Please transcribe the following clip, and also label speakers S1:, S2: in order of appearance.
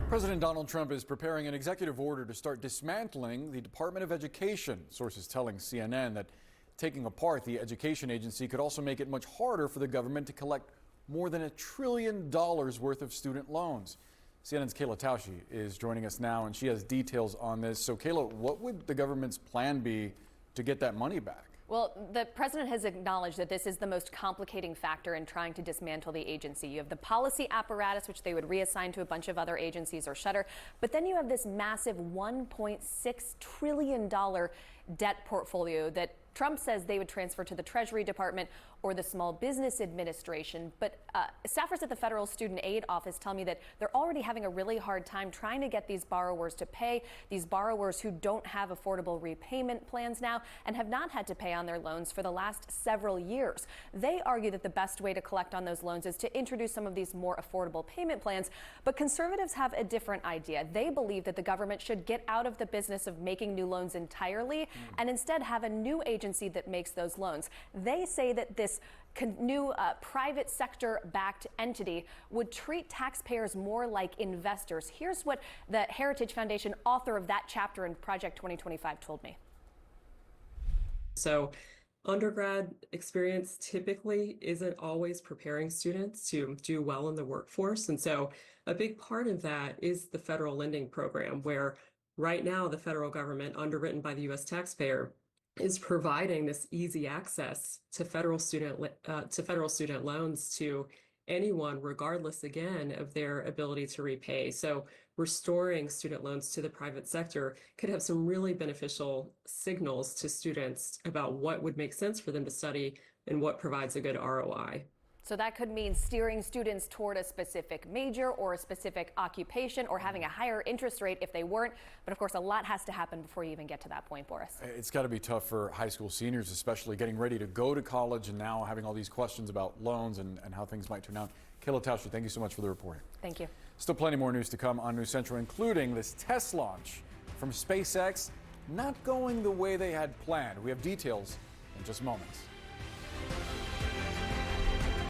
S1: President Donald Trump is preparing an executive order to start dismantling the Department of Education. Sources telling CNN that taking apart the education agency could also make it much harder for the government to collect more than $1 trillion worth of student loans. CNN's Kayla Tausche is joining us now, and she has details on this. So, Kayla, what would the government's plan be to get that money back?
S2: Well, the president has acknowledged that this is the most complicating factor in trying to dismantle the agency. You have the policy apparatus, which they would reassign to a bunch of other agencies or shutter. But then you have this massive $1.6 trillion debt portfolio that Trump says they would transfer to the Treasury Department or the Small Business Administration. But staffers at the Federal Student Aid Office tell me that they're already having a really hard time trying to get these borrowers to pay, these borrowers who don't have affordable repayment plans now and have not had to pay on their loans for the last several years. They argue that the best way to collect on those loans is to introduce some of these more affordable payment plans. But conservatives have a different idea. They believe that the government should get out of the business of making new loans entirely and instead have a new agency that makes those loans. They say that this new private sector backed entity would treat taxpayers more like investors. Here's what the Heritage Foundation author of that chapter in Project 2025 told me.
S3: So undergrad experience typically isn't always preparing students to do well in the workforce. And so a big part of that is the federal lending program, where right now the federal government, underwritten by the U.S. taxpayer, is providing this easy access to federal student loans to anyone, regardless, again, of their ability to repay. So restoring student loans to the private sector could have some really beneficial signals to students about what would make sense for them to study and what provides a good ROI.
S2: So that could mean steering students toward a specific major or a specific occupation or having a higher interest rate if they weren't. But of course, a lot has to happen before you even get to that point, Boris.
S1: It's got to be tough for high school seniors, especially getting ready to go to college and now having all these questions about loans and how things might turn out. Kayla Tausche, thank you so much for the reporting.
S2: Thank you.
S1: Still plenty more news to come on News Central, including this test launch from SpaceX not going the way they had planned. We have details in just moments.